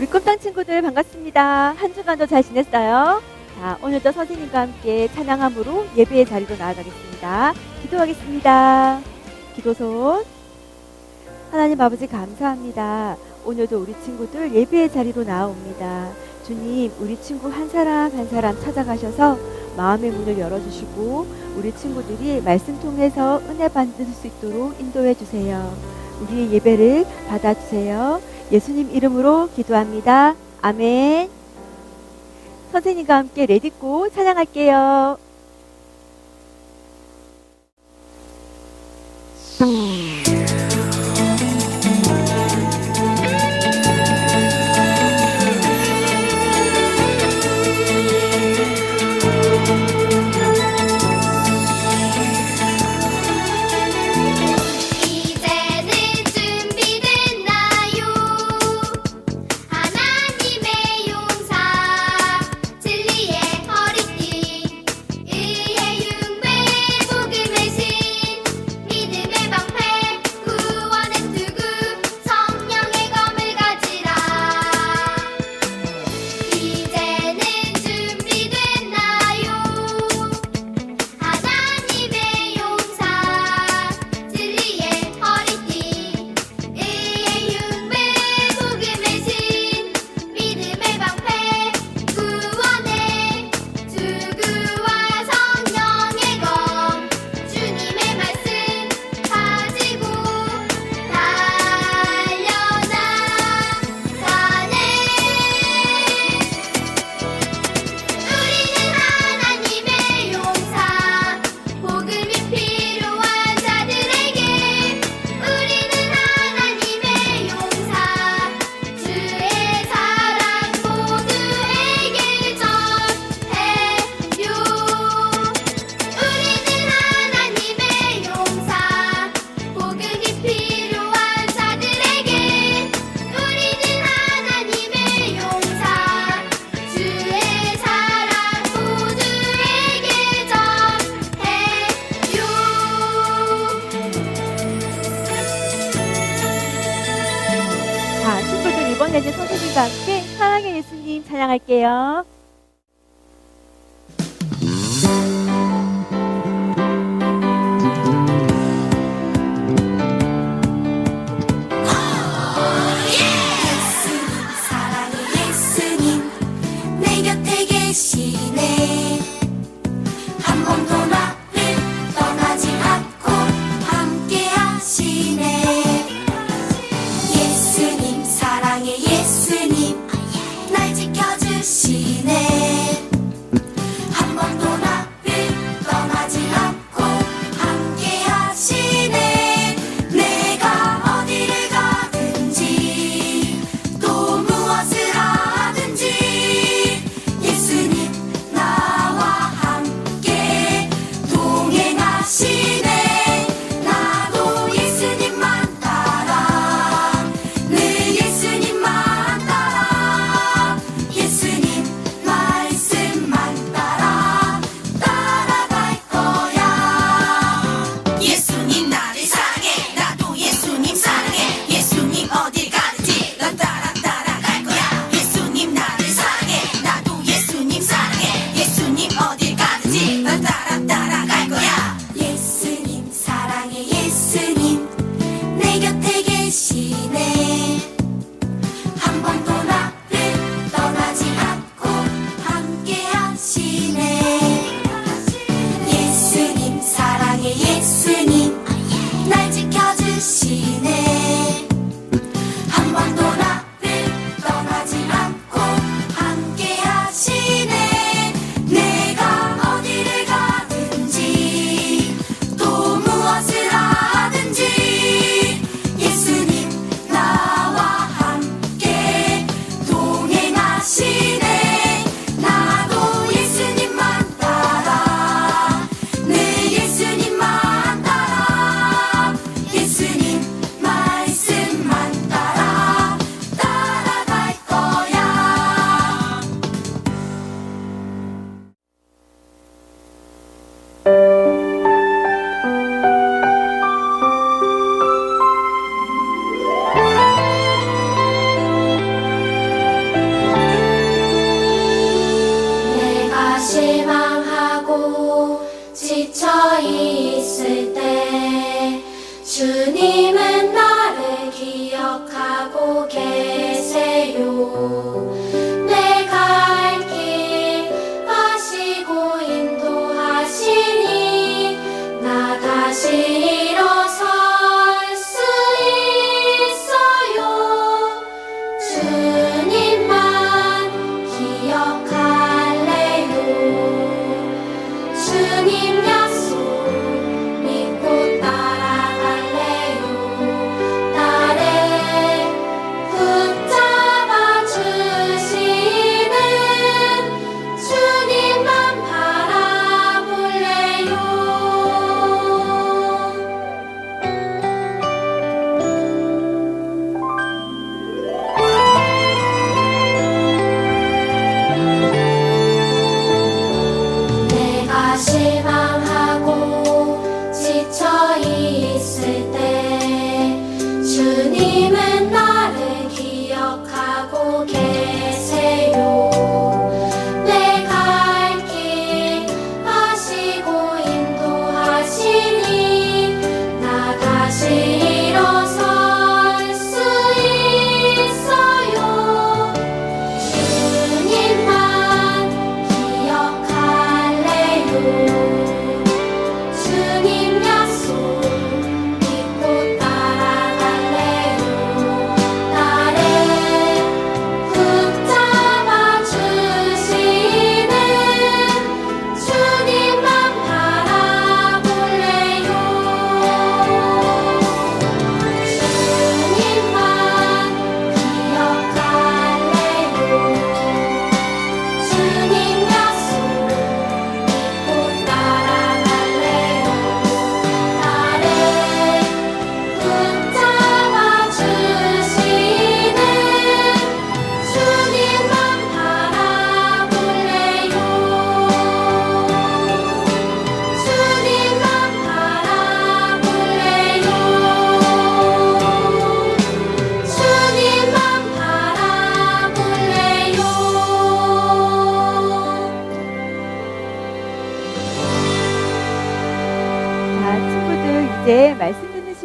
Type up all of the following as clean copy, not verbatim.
우리 꿈땅 친구들 반갑습니다. 한 주간도 잘 지냈어요? 자, 오늘도 선생님과 함께 찬양함으로 예배의 자리로 나아가겠습니다. 기도하겠습니다. 기도손. 하나님 아버지 감사합니다. 오늘도 우리 친구들 예배의 자리로 나아옵니다. 주님, 우리 친구 한 사람 한 사람 찾아가셔서 마음의 문을 열어주시고 우리 친구들이 말씀 통해서 은혜 받을 수 있도록 인도해 주세요. 우리의 예배를 받아주세요. 예수님 이름으로 기도합니다. 아멘. 선생님과 함께 레디고 찬양할게요. 이번에는 선생님과 함께 사랑의 예수님 찬양할게요. 사랑의 예수님 내 곁에 계시네. 한 번도 나를 떠나지 않고 함께 하시네. 예수님 사랑의 예수님 날 지켜주시네.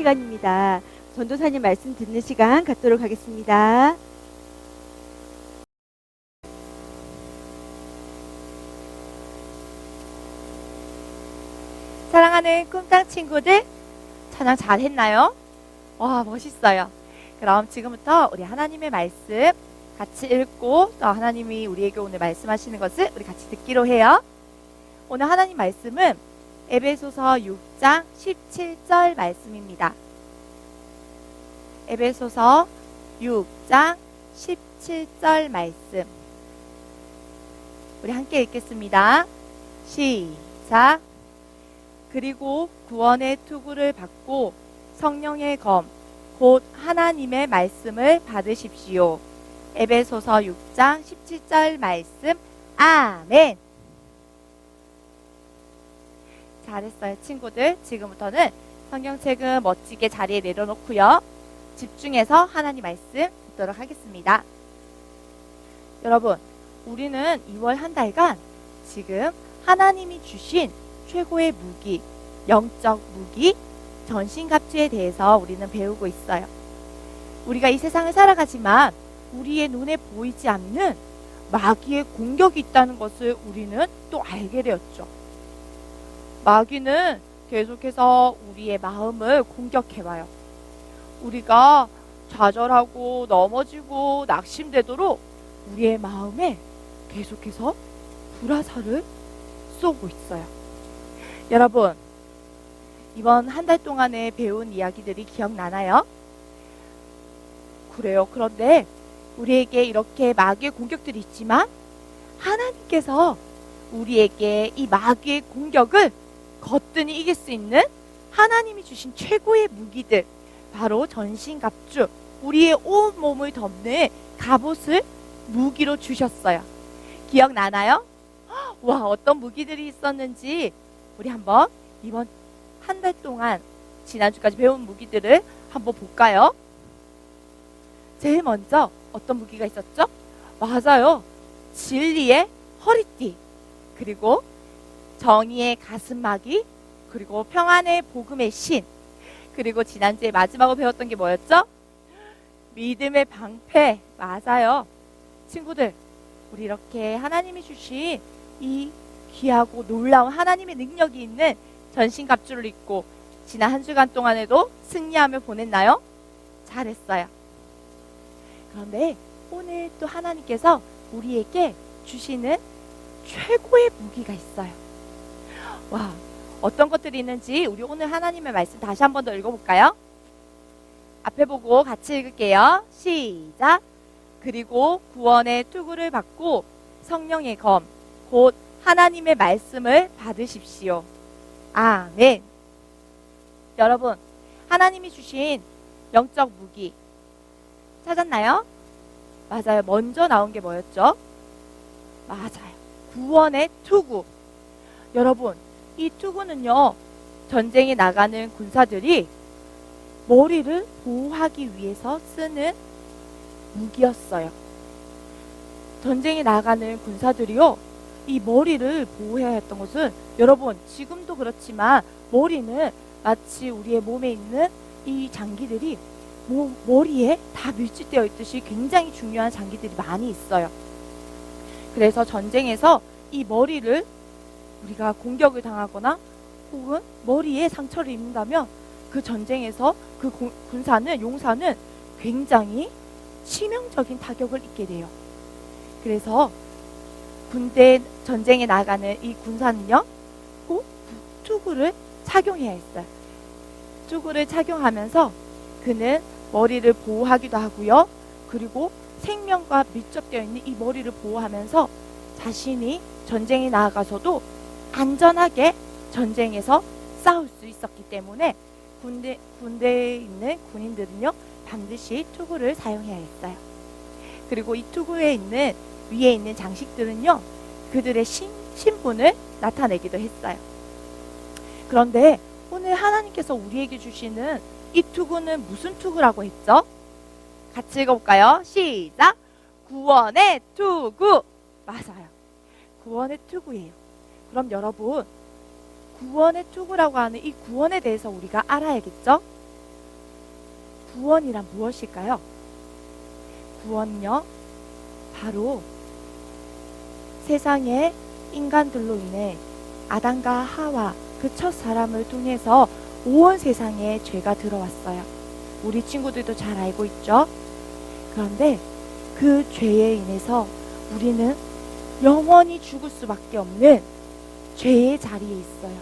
시간입니다. 전도사님 말씀 듣는 시간 갖도록 하겠습니다. 사랑하는 꿈땅 친구들, 찬양 잘했나요? 와, 멋있어요. 그럼 지금부터 우리 하나님의 말씀 같이 읽고 또 하나님이 우리에게 오늘 말씀하시는 것을 우리 같이 듣기로 해요. 오늘 하나님 말씀은 에베소서 6장 17절 말씀입니다. 에베소서 6장 17절 말씀 우리 함께 읽겠습니다. 시작. 그리고 구원의 투구를 받고 성령의 검, 곧 하나님의 말씀을 받으십시오. 에베소서 6장 17절 말씀. 아멘. 잘했어요, 친구들. 지금부터는 성경책은 멋지게 자리에 내려놓고요. 집중해서 하나님 말씀 듣도록 하겠습니다. 여러분, 우리는 2월 한 달간 지금 하나님이 주신 최고의 무기, 영적 무기, 전신갑주에 대해서 우리는 배우고 있어요. 우리가 이 세상을 살아가지만 우리의 눈에 보이지 않는 마귀의 공격이 있다는 것을 우리는 또 알게 되었죠. 마귀는 계속해서 우리의 마음을 공격해와요. 우리가 좌절하고 넘어지고 낙심되도록 우리의 마음에 계속해서 불화살을 쏘고 있어요. 여러분, 이번 한 달 동안에 배운 이야기들이 기억나나요? 그래요. 그런데 우리에게 이렇게 마귀의 공격들이 있지만 하나님께서 우리에게 이 마귀의 공격을 거뜬히 이길 수 있는 하나님이 주신 최고의 무기들, 바로 전신갑주, 우리의 온 몸을 덮는 갑옷을 무기로 주셨어요. 기억나나요? 와, 어떤 무기들이 있었는지 우리 한번 이번 한 달 동안 지난주까지 배운 무기들을 한번 볼까요? 제일 먼저 어떤 무기가 있었죠? 맞아요. 진리의 허리띠, 그리고 정의의 가슴막이, 그리고 평안의 복음의 신, 그리고 지난주에 마지막으로 배웠던 게 뭐였죠? 믿음의 방패. 맞아요. 친구들, 우리 이렇게 하나님이 주신 이 귀하고 놀라운 하나님의 능력이 있는 전신갑주를 입고 지난 한 주간 동안에도 승리하며 보냈나요? 잘했어요. 그런데 오늘 또 하나님께서 우리에게 주시는 최고의 무기가 있어요. 와, 어떤 것들이 있는지 우리 오늘 하나님의 말씀 다시 한 번 더 읽어볼까요? 앞에 보고 같이 읽을게요. 시작. 그리고 구원의 투구를 받고 성령의 검, 곧 하나님의 말씀을 받으십시오. 아멘. 여러분, 하나님이 주신 영적 무기 찾았나요? 맞아요. 먼저 나온 게 뭐였죠? 맞아요. 구원의 투구. 여러분, 이 투구는요, 전쟁에 나가는 군사들이 머리를 보호하기 위해서 쓰는 무기였어요. 전쟁에 나가는 군사들이요, 이 머리를 보호해야 했던 것은, 여러분, 지금도 그렇지만 머리는 마치 우리의 몸에 있는 이 장기들이 머리에 다 밀집되어 있듯이 굉장히 중요한 장기들이 많이 있어요. 그래서 전쟁에서 이 머리를 우리가 공격을 당하거나 혹은 머리에 상처를 입는다면 그 전쟁에서 그 군사는, 용사는 굉장히 치명적인 타격을 입게 돼요. 그래서 군대 전쟁에 나가는 이 군사는요, 꼭 투구를 착용해야 했어요. 투구를 착용하면서 그는 머리를 보호하기도 하고요. 그리고 생명과 밀접되어 있는 이 머리를 보호하면서 자신이 전쟁에 나아가서도 안전하게 전쟁에서 싸울 수 있었기 때문에 군대에 있는 군인들은요, 반드시 투구를 사용해야 했어요. 그리고 이 투구에 있는 위에 있는 장식들은요, 그들의 신분을 나타내기도 했어요. 그런데 오늘 하나님께서 우리에게 주시는 이 투구는 무슨 투구라고 했죠? 같이 읽어볼까요? 시작! 구원의 투구! 맞아요. 구원의 투구예요. 그럼 여러분, 구원의 투구라고 하는 이 구원에 대해서 우리가 알아야겠죠? 구원이란 무엇일까요? 구원은요, 바로 세상의 인간들로 인해 아담과 하와 그 첫 사람을 통해서 온 세상에 죄가 들어왔어요. 우리 친구들도 잘 알고 있죠? 그런데 그 죄에 인해서 우리는 영원히 죽을 수밖에 없는 죄의 자리에 있어요.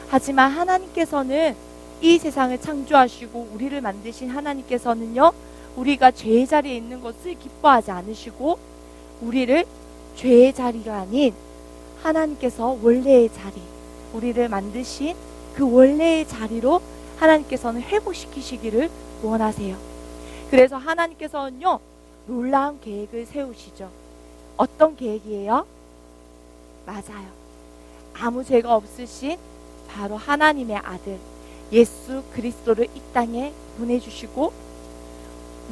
하지만 하나님께서는 이 세상을 창조하시고 우리를 만드신 하나님께서는요, 우리가 죄의 자리에 있는 것을 기뻐하지 않으시고 우리를 죄의 자리가 아닌 하나님께서 원래의 자리, 우리를 만드신 그 원래의 자리로 하나님께서는 회복시키시기를 원하세요. 그래서 하나님께서는요, 놀라운 계획을 세우시죠. 어떤 계획이에요? 맞아요. 아무 죄가 없으신 바로 하나님의 아들 예수 그리스도를 이 땅에 보내주시고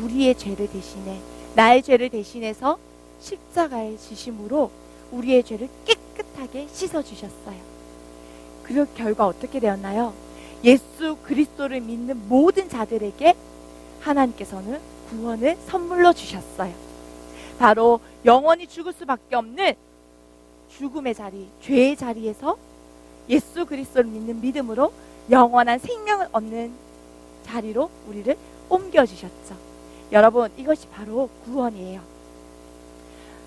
우리의 죄를 대신해, 나의 죄를 대신해서 십자가에 지심으로 우리의 죄를 깨끗하게 씻어주셨어요. 그 결과 어떻게 되었나요? 예수 그리스도를 믿는 모든 자들에게 하나님께서는 구원을 선물로 주셨어요. 바로 영원히 죽을 수밖에 없는 죽음의 자리, 죄의 자리에서 예수 그리스도를 믿는 믿음으로 영원한 생명을 얻는 자리로 우리를 옮겨주셨죠. 여러분, 이것이 바로 구원이에요.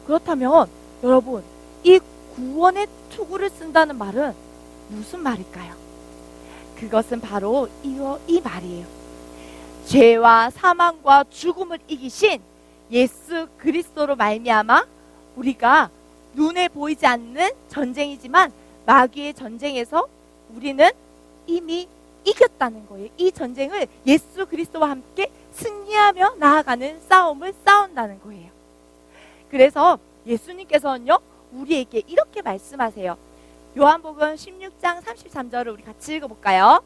그렇다면 여러분, 이 구원의 투구를 쓴다는 말은 무슨 말일까요? 그것은 바로 이 말이에요. 죄와 사망과 죽음을 이기신 예수 그리스도로 말미암아 우리가 눈에 보이지 않는 전쟁이지만 마귀의 전쟁에서 우리는 이미 이겼다는 거예요. 이 전쟁을 예수 그리스도와 함께 승리하며 나아가는 싸움을 싸운다는 거예요. 그래서 예수님께서는요, 우리에게 이렇게 말씀하세요. 요한복음 16장 33절을 우리 같이 읽어볼까요?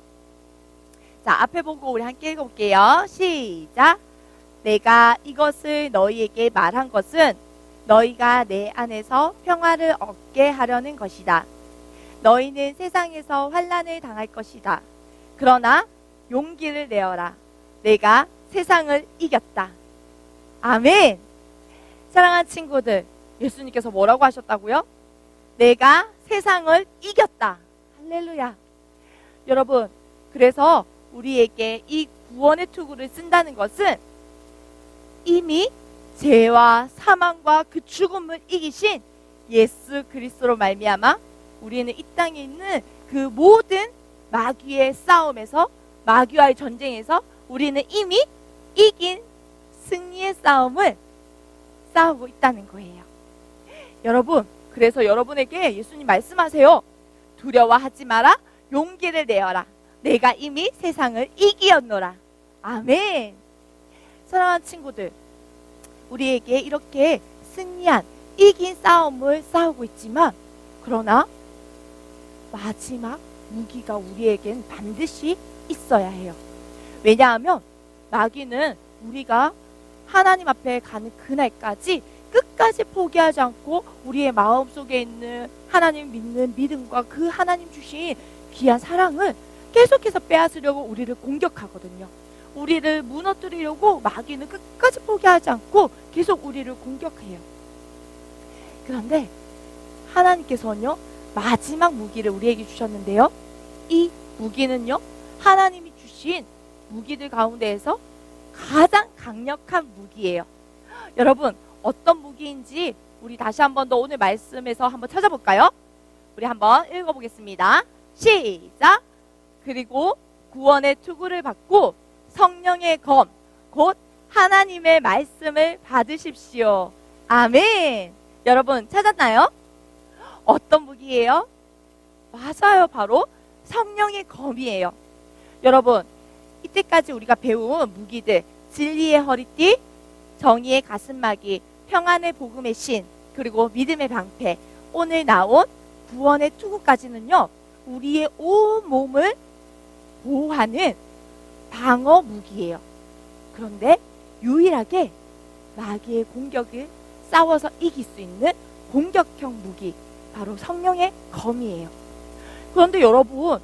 자, 앞에 보고 우리 함께 읽어볼게요. 시작. 내가 이것을 너희에게 말한 것은 너희가 내 안에서 평화를 얻게 하려는 것이다. 너희는 세상에서 환난을 당할 것이다. 그러나 용기를 내어라. 내가 세상을 이겼다. 아멘. 사랑하는 친구들, 예수님께서 뭐라고 하셨다고요? 내가 세상을 이겼다. 할렐루야. 여러분, 그래서 우리에게 이 구원의 투구를 쓴다는 것은 이미 죄와 사망과 그 죽음을 이기신 예수 그리스도로 말미암아 우리는 이 땅에 있는 그 모든 마귀의 싸움에서, 마귀와의 전쟁에서 우리는 이미 이긴 승리의 싸움을 싸우고 있다는 거예요. 여러분, 그래서 여러분에게 예수님 말씀하세요. 두려워하지 마라. 용기를 내어라. 내가 이미 세상을 이기었노라. 아멘. 사랑하는 친구들, 우리에게 이렇게 승리한, 이긴 싸움을 싸우고 있지만, 그러나 마지막 무기가 우리에겐 반드시 있어야 해요. 왜냐하면 마귀는 우리가 하나님 앞에 가는 그날까지 끝까지 포기하지 않고 우리의 마음속에 있는 하나님 믿는 믿음과 그 하나님 주신 귀한 사랑을 계속해서 빼앗으려고 우리를 공격하거든요. 우리를 무너뜨리려고 마귀는 끝까지 포기하지 않고 계속 우리를 공격해요. 그런데 하나님께서는요, 마지막 무기를 우리에게 주셨는데요, 이 무기는요, 하나님이 주신 무기들 가운데에서 가장 강력한 무기예요. 여러분, 어떤 무기인지 우리 다시 한 번 더 오늘 말씀에서 한번 찾아볼까요? 우리 한번 읽어보겠습니다. 시작! 그리고 구원의 투구를 받고 성령의 검, 곧 하나님의 말씀을 받으십시오. 아멘! 여러분, 찾았나요? 어떤 무기예요? 맞아요. 바로 성령의 검이에요. 여러분, 이때까지 우리가 배운 무기들, 진리의 허리띠, 정의의 가슴막이, 평안의 복음의 신, 그리고 믿음의 방패, 오늘 나온 구원의 투구까지는요, 우리의 온 몸을 보호하는 방어 무기예요. 그런데 유일하게 마귀의 공격을 싸워서 이길 수 있는 공격형 무기, 바로 성령의 검이에요. 그런데 여러분,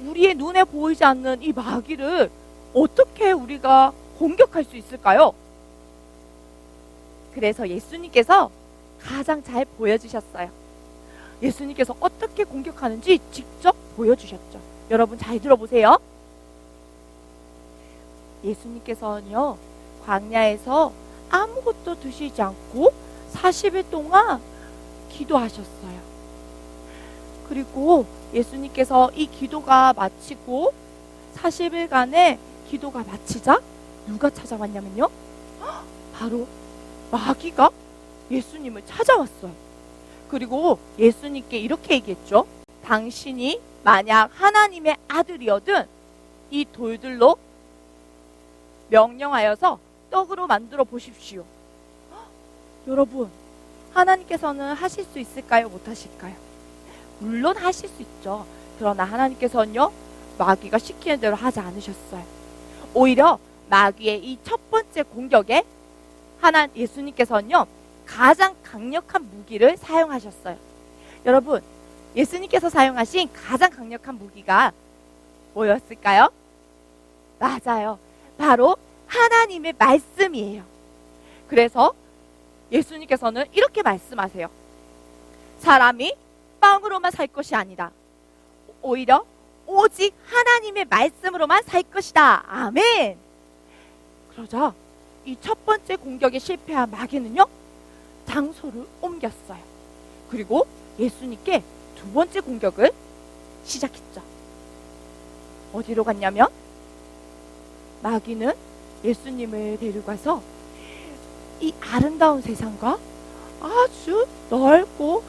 우리의 눈에 보이지 않는 이 마귀를 어떻게 우리가 공격할 수 있을까요? 그래서 예수님께서 가장 잘 보여주셨어요. 예수님께서 어떻게 공격하는지 직접 보여주셨죠. 여러분 잘 들어보세요. 예수님께서는요, 광야에서 아무것도 드시지 않고 40일 동안 기도하셨어요. 그리고 예수님께서 이 기도가 마치고 40일간의 기도가 마치자 누가 찾아왔냐면요, 바로 마귀가 예수님을 찾아왔어요. 그리고 예수님께 이렇게 얘기했죠. 당신이 만약 하나님의 아들이어든 이 돌들로 명령하여서 떡으로 만들어 보십시오. 여러분, 하나님께서는 하실 수 있을까요? 못하실까요? 물론 하실 수 있죠. 그러나 하나님께서는요, 마귀가 시키는 대로 하지 않으셨어요. 오히려 마귀의 이 첫 번째 공격에 예수님께서는요, 가장 강력한 무기를 사용하셨어요. 여러분, 예수님께서 사용하신 가장 강력한 무기가 뭐였을까요? 맞아요. 바로 하나님의 말씀이에요. 그래서 예수님께서는 이렇게 말씀하세요. 사람이 빵으로만 살 것이 아니다. 오히려 오직 하나님의 말씀으로만 살 것이다. 아멘. 그러자 이 첫 번째 공격에 실패한 마귀는요, 장소를 옮겼어요. 그리고 예수님께 두 번째 공격을 시작했죠. 어디로 갔냐면, 마귀는 예수님을 데려가서 이 아름다운 세상과 아주 넓고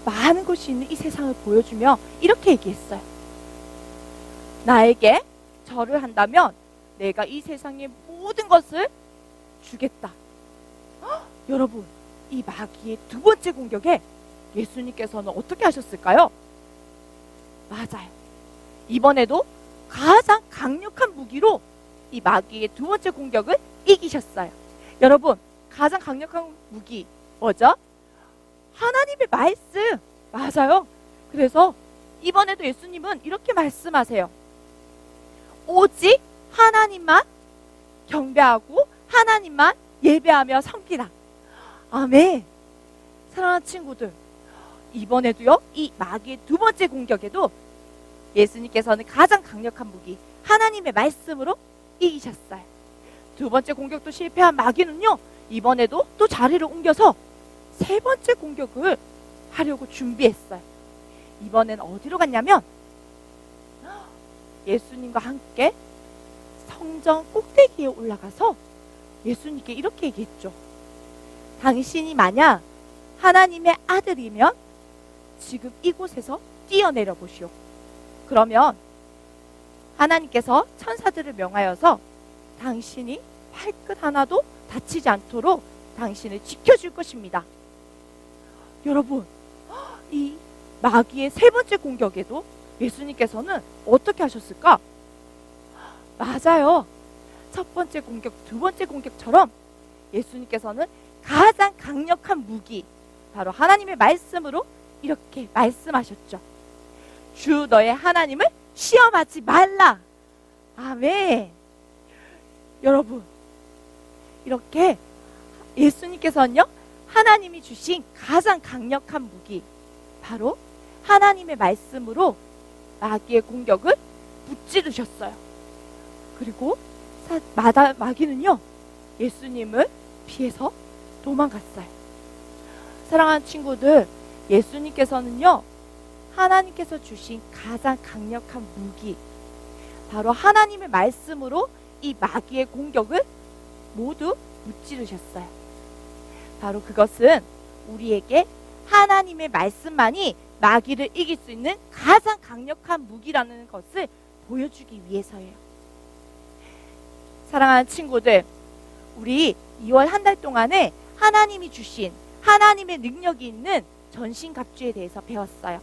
많은 것이 있는 이 세상을 보여주며 이렇게 얘기했어요. 나에게 절을 한다면 내가 이 세상의 모든 것을 주겠다. 여러분, 이 마귀의 두 번째 공격에 예수님께서는 어떻게 하셨을까요? 맞아요. 이번에도 가장 강력한 무기로 이 마귀의 두 번째 공격을 이기셨어요. 여러분, 가장 강력한 무기 뭐죠? 하나님의 말씀. 맞아요. 그래서 이번에도 예수님은 이렇게 말씀하세요. 오직 하나님만 경배하고 하나님만 예배하며 섬기라. 아멘. 사랑하는 친구들, 이번에도요, 이 마귀의 두 번째 공격에도 예수님께서는 가장 강력한 무기 하나님의 말씀으로 이기셨어요. 두 번째 공격도 실패한 마귀는요, 이번에도 또 자리를 옮겨서 세 번째 공격을 하려고 준비했어요. 이번엔 어디로 갔냐면, 예수님과 함께 성전 꼭대기에 올라가서 예수님께 이렇게 얘기했죠. 당신이 만약 하나님의 아들이면 지금 이곳에서 뛰어내려 보시오. 그러면 하나님께서 천사들을 명하여서 당신이 발끝 하나도 다치지 않도록 당신을 지켜줄 것입니다. 여러분, 이 마귀의 세 번째 공격에도 예수님께서는 어떻게 하셨을까? 맞아요. 첫 번째 공격, 두 번째 공격처럼 예수님께서는 가장 강력한 무기, 바로 하나님의 말씀으로 이렇게 말씀하셨죠. 주 너의 하나님을 시험하지 말라. 아멘. 여러분, 이렇게 예수님께서는요, 하나님이 주신 가장 강력한 무기, 바로 하나님의 말씀으로 마귀의 공격을 무찌르셨어요. 그리고 마귀는요, 예수님을 피해서 도망갔어요. 사랑하는 친구들, 예수님께서는요, 하나님께서 주신 가장 강력한 무기, 바로 하나님의 말씀으로 이 마귀의 공격을 모두 무찌르셨어요. 바로 그것은 우리에게 하나님의 말씀만이 마귀를 이길 수 있는 가장 강력한 무기라는 것을 보여주기 위해서예요. 사랑하는 친구들, 우리 2월 한 달 동안에 하나님이 주신 하나님의 능력이 있는 전신갑주에 대해서 배웠어요.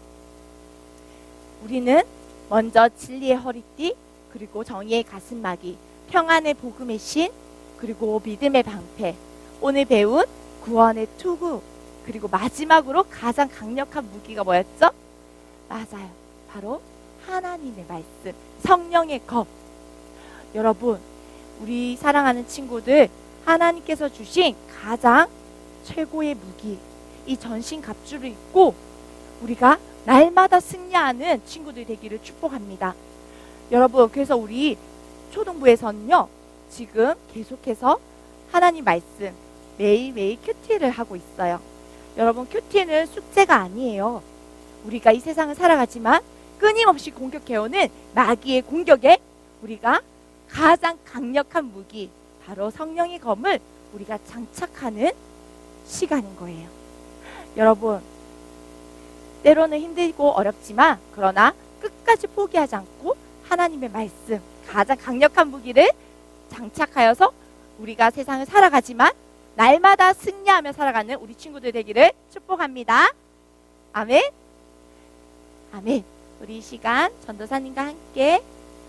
우리는 먼저 진리의 허리띠, 그리고 정의의 가슴막이, 평안의 복음의 신, 그리고 믿음의 방패, 오늘 배운 구원의 투구, 그리고 마지막으로 가장 강력한 무기가 뭐였죠? 맞아요. 바로 하나님의 말씀, 성령의 검. 여러분, 우리 사랑하는 친구들, 하나님께서 주신 가장 최고의 무기, 이 전신갑주를 입고 우리가 날마다 승리하는 친구들 되기를 축복합니다. 여러분, 그래서 우리 초등부에서는요, 지금 계속해서 하나님 말씀 매일매일 큐티를 하고 있어요. 여러분, 큐티는 숙제가 아니에요. 우리가 이 세상을 살아가지만 끊임없이 공격해오는 마귀의 공격에 우리가 가장 강력한 무기, 바로 성령의 검을 우리가 장착하는 시간인 거예요. 여러분, 때로는 힘들고 어렵지만 그러나 끝까지 포기하지 않고 하나님의 말씀, 가장 강력한 무기를 장착하여서 우리가 세상을 살아가지만 날마다 승리하며 살아가는 우리 친구들 되기를 축복합니다. 아멘. 아멘. 우리 이 시간 전도사님과 함께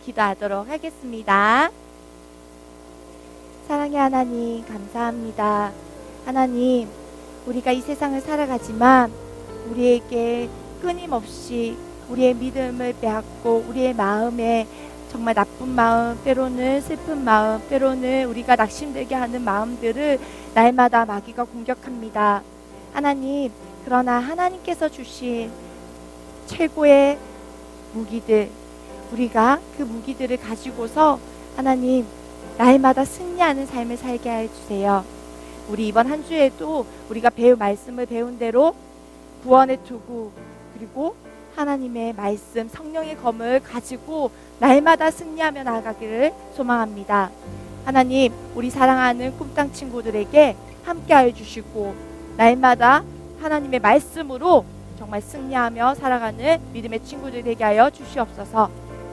기도하도록 하겠습니다. 사랑의 하나님, 감사합니다. 하나님, 우리가 이 세상을 살아가지만 우리에게 끊임없이 우리의 믿음을 빼앗고 우리의 마음에 정말 나쁜 마음, 때로는 슬픈 마음, 때로는 우리가 낙심되게 하는 마음들을 날마다 마귀가 공격합니다. 하나님, 그러나 하나님께서 주신 최고의 무기들, 우리가 그 무기들을 가지고서 하나님, 날마다 승리하는 삶을 살게 해주세요. 우리 이번 한 주에도 우리가 배운 말씀을 배운 대로 구원의 투구, 그리고 하나님의 말씀, 성령의 검을 가지고 날마다 승리하며 나아가기를 소망합니다. 하나님, 우리 사랑하는 꿈땅 친구들에게 함께하여 주시고 날마다 하나님의 말씀으로 정말 승리하며 살아가는 믿음의 친구들 되게 하여 주시옵소서.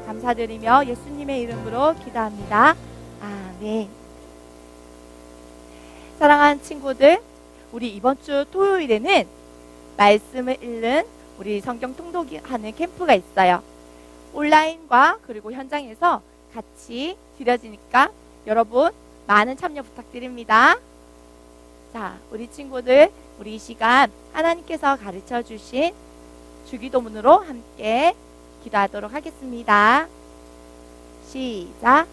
감사드리며 예수님의 이름으로 기도합니다. 아멘. 사랑하는 친구들, 우리 이번 주 토요일에는 말씀을 읽는 우리 성경 통독하는 캠프가 있어요. 온라인과 그리고 현장에서 같이 드려지니까 여러분 많은 참여 부탁드립니다. 자, 우리 친구들, 우리 이 시간 하나님께서 가르쳐 주신 주기도문으로 함께 기도하도록 하겠습니다. 시작.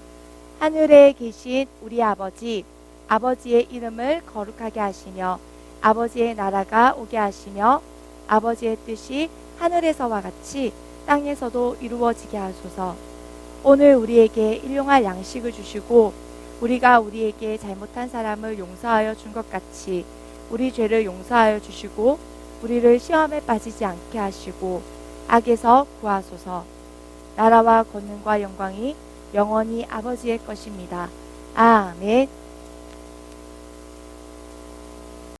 하늘에 계신 우리 아버지, 아버지의 이름을 거룩하게 하시며 아버지의 나라가 오게 하시며 아버지의 뜻이 하늘에서와 같이 땅에서도 이루어지게 하소서. 오늘 우리에게 일용할 양식을 주시고 우리가 우리에게 잘못한 사람을 용서하여 준 것 같이 우리 죄를 용서하여 주시고 우리를 시험에 빠지지 않게 하시고 악에서 구하소서. 나라와 권능과 영광이 영원히 아버지의 것입니다. 아멘.